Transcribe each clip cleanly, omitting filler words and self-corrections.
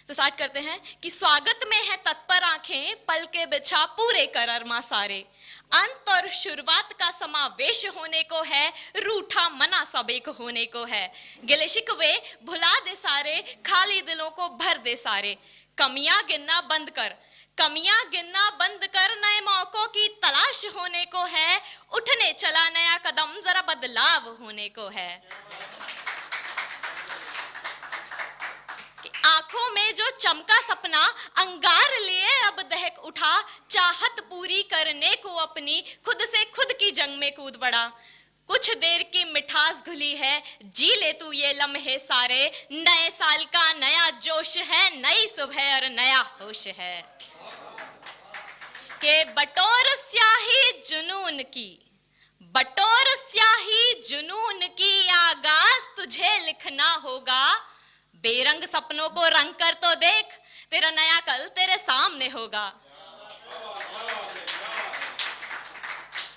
तो स्टार्ट करते हैं कि स्वागत में है तत्पर आंखें, पल के बिछा पूरे कर अरमा सारे। अंत और शुरुआत का समावेश होने को है, रूठा मना सब एक होने को है। गिले शिकवे भुला दे सारे, खाली दिलों को भर दे सारे। कमियां गिनना बंद कर, कमियां गिनना बंद कर, नए मौकों की तलाश होने को है। उठने चला नया कदम, जरा बदलाव होने को है। आंखों में जो चमका सपना, अंगार लिए अब दहक उठा। चाहत पूरी करने को अपनी, खुद से खुद की जंग में कूद पड़ा। कुछ देर की मिठास घुली है, जी ले तू ये लम्हे सारे। नए साल का नया जोश है, नई सुबह और नया होश है। के बटोर स्याही जुनून की, बटोर स्याही जुनून की, आगाज तुझे लिखना होगा। बेरंग सपनों को रंग कर तो देख, तेरा नया कल तेरे सामने होगा।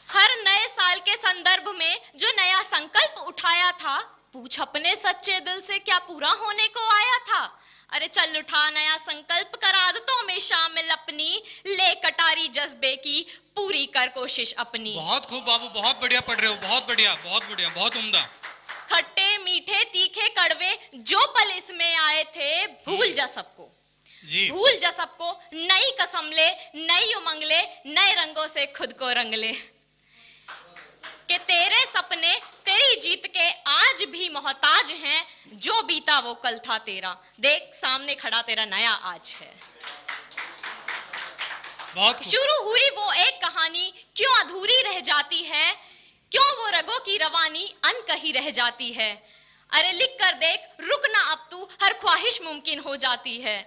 हर नए साल के संदर्भ में जो नया संकल्प उठाया था, पूछ अपने सच्चे दिल से क्या पूरा होने को आया था। अरे चल उठा नया संकल्प, कर आदतों में शामिल अपनी, ले कटारी जज्बे की, पूरी कर कोशिश अपनी। बहुत खूब बाबू, बहुत बढ़िया पढ़ रहे हो, बहुत बढ़िया, बहुत बढ़िया, बहुत उम्दा। खट्टे मीठे तीखे कड़वे जो पल इसमें आए थे, भूल जा सबको जी, भूल जा सबको। नई कसम ले, नई उमंग ले, नए रंगों से खुद को रंग ले। कि तेरे सपने तेरी जीत के आज भी मोहताज हैं, जो बीता वो कल था तेरा। देख सामने खड़ा तेरा नया आज है। बहुत शुरू हुई वो एक कहानी, क्यों अधूरी रह जाती है, क्यों वो रगों की रवानी अनकही रह जाती है। अरे लिख कर देख, रुक ना अब तू, हर ख्वाहिश मुमकिन हो जाती है।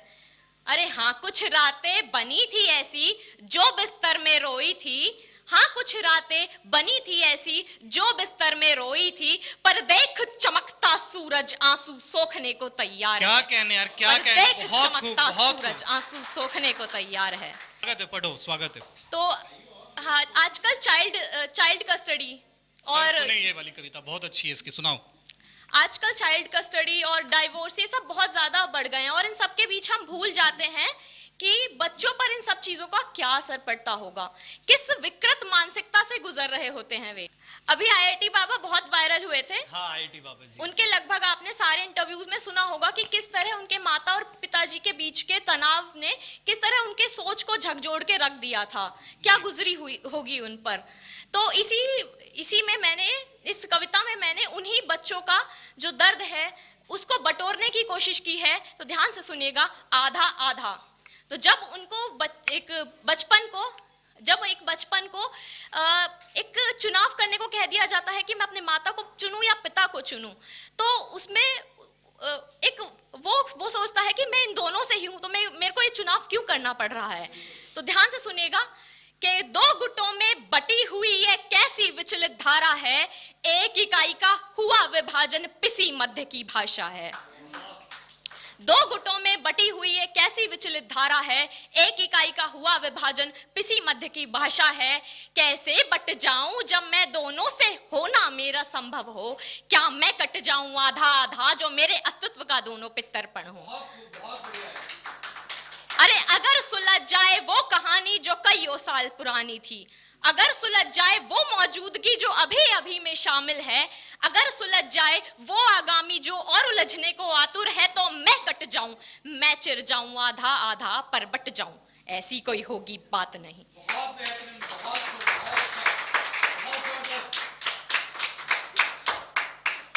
अरे हाँ कुछ रातें बनी थी ऐसी जो बिस्तर में रोई थी, हाँ कुछ रातें बनी थी ऐसी जो बिस्तर में रोई थी। पर देख चमकता सूरज आंसू सोखने को तैयार क्या है। कहने यार, क्या कहने। बहुत खूब, बहुत सूरज आंसू सोखने को तैयार है। स्वागत है, पढ़ो, स्वागत है। तो हाँ, आजकल चाइल्ड कस्टडी और ये वाली कविता बहुत अच्छी है, इसकी सुनाओ। आजकल चाइल्ड कस्टडी और डाइवोर्स ये सब बहुत ज्यादा बढ़ गए हैं, और इन सब के बीच हम भूल जाते हैं कि बच्चों पर इन सब चीजों का क्या असर पड़ता होगा, किस विकृत मानसिकता से गुजर रहे होते हैं वे। अभी आईआईटी बाबा बहुत वायरल हुए थे। हाँ, आईआईटी बाबा जी। उनके लगभग आपने सारे इंटरव्यूज में सुना होगा कि किस तरह उनके माता और पिताजी के बीच के तनाव ने किस तरह उनके सोच को झकझोर के रख दिया था, क्या गुजरी हुई होगी उन पर। तो इसी में मैंने, इस कविता में मैंने उन्हीं बच्चों का जो दर्द है उसको बटोरने की कोशिश की है। तो ध्यान से सुनिएगा, आधा आधा। तो जब उनको एक बचपन को एक चुनाव करने को कह दिया जाता है कि मैं अपने माता को चुनूं या पिता को चुनूं, तो उसमें एक वो सोचता है कि मैं इन दोनों से ही हूं, तो मेरे को ये चुनाव क्यों करना पड़ रहा है। तो ध्यान से सुनिएगा कि दो गुटों में बटी हुई ये कैसी विचलित धारा है, एक इकाई का हुआ विभाजन पिसी मध्य की भाषा है। दो गुटों में बटी हुई ये कैसी विचलित धारा है, एक इकाई का हुआ विभाजन पिसी मध्य की भाषा है। कैसे बट जाऊं जब मैं दोनों से होना मेरा संभव हो, क्या मैं कट जाऊं आधा आधा जो मेरे अस्तित्व का दोनों पे तर्पण हो। अरे अगर सुलझ जाए वो कहानी जो कईयों साल पुरानी थी, अगर सुलझ जाए वो मौजूदगी जो अभी अभी में शामिल है, अगर सुलझ जाए वो आगामी जो और उलझने को आतुर है, तो मैं कट जाऊं, मैं चिर जाऊं आधा आधा पर बट जाऊं, ऐसी कोई होगी बात नहीं।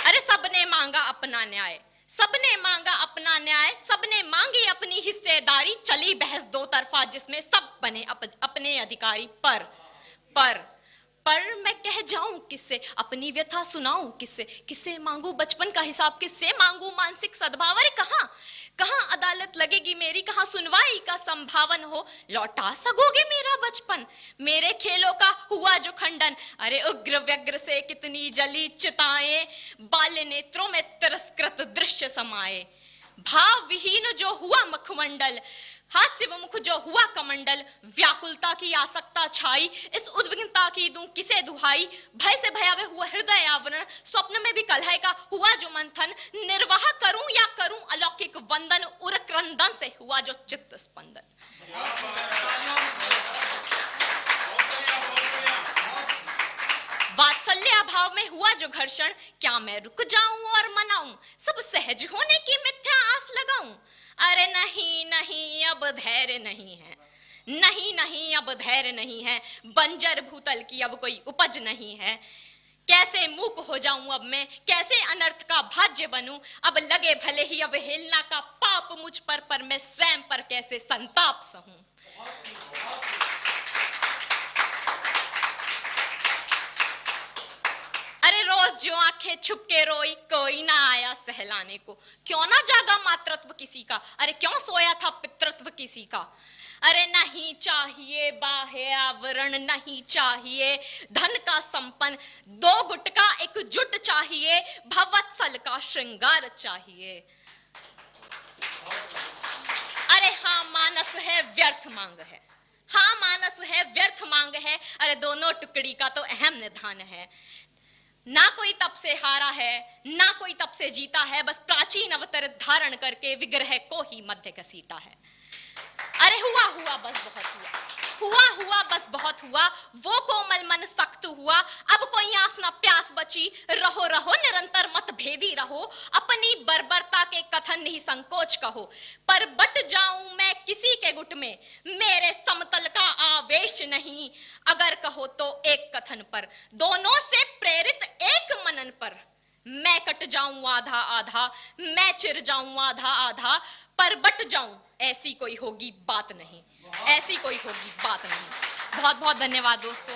अरे सबने मांगा अपना न्याय, सबने मांगा अपना न्याय, सबने मांगी अपनी हिस्सेदारी। चली बहस दो तरफा जिसमें सब बने अपने अधिकारी। पर मैं कह जाऊं किससे, अपनी व्यथा सुनाऊं किससे, किससे मांगू बचपन का हिसाब, किससे मांगू मानसिक सद्भाव। अरे कहां अदालत लगेगी मेरी, कहां सुनवाई का संभावन हो। लौटा सकोगे मेरा बचपन, मेरे खेलों का हुआ जो खंडन। अरे उग्र व्यग्र से कितनी जली चिताएं, बाल्य नेत्रों में तिरस्कृत दृश्य समाये। भाव विहीन जो हुआ मुखमंडल, हास्य विमुख जो हुआ कमंडल, व्याकुलता की आसक्ता छाई, इस उद्विग्नता की दूं किसे दुहाई, भय से भयावह हुआ हृदय आवरण, स्वप्न में भी कलह का हुआ जो मंथन, निर्वाह करूं या करूं अलौकिक वंदन, उर क्रंदन से हुआ जो चित्त स्पंदन। वात्सल्य अभाव में हुआ जो घर्षण, क्या मैं रुक जाऊं और मनाऊं, सब सहज होने की मिथ्या आस लगाऊं। अरे नहीं नहीं अब धैर्य नहीं है, नहीं नहीं अब धैर्य नहीं है, बंजर भूतल की अब कोई उपज नहीं है। कैसे मूक हो जाऊं अब मैं, कैसे अनर्थ का भाज्य बनूं, अब लगे भले ही अवहेलना का पाप मुझ पर मैं स्वयं पर कैसे संताप सहूं। अरे रोज जो आंखें छुप के रोई, कोई ना आया सहलाने को, क्यों ना जागा मातृत्व किसी का, अरे क्यों सोया था पितृत्व किसी का। अरे नहीं चाहिए बाह्य आवरण, नहीं चाहिए धन का संपन्न, दो गुट का एक जुट चाहिए, भवत्सल का श्रृंगार चाहिए। अरे हाँ मानस है व्यर्थ मांग है, हाँ मानस है व्यर्थ मांग है, अरे दोनों टुकड़ी का तो अहम निधान है। ना कोई तप से हारा है, ना कोई तप से जीता है, बस प्राचीन अवतार धारण करके विग्रह को ही मध्य घसीटा है। अरे हुआ हुआ बस बहुत हुआ, हुआ हुआ बस बहुत हुआ, वो कोमल मन सख्त हुआ, अब कोई आस न प्यास बची, रहो रहो निरंतर मतभेदी रहो, अपनी बर्बरता के कथन नहीं संकोच कहो, पर बट जाऊं मैं किसी के गुट में, मेरे समतल का आवेश नहीं, अगर कहो तो एक कथन पर, दोनों से प्रेरित एक मनन पर, मैं कट जाऊं आधा आधा, मैं चिर जाऊं आधा आधा, पर बट जाऊं ऐसी कोई होगी बात नहीं, ऐसी कोई होगी बात नहीं। बहुत बहुत धन्यवाद दोस्तों।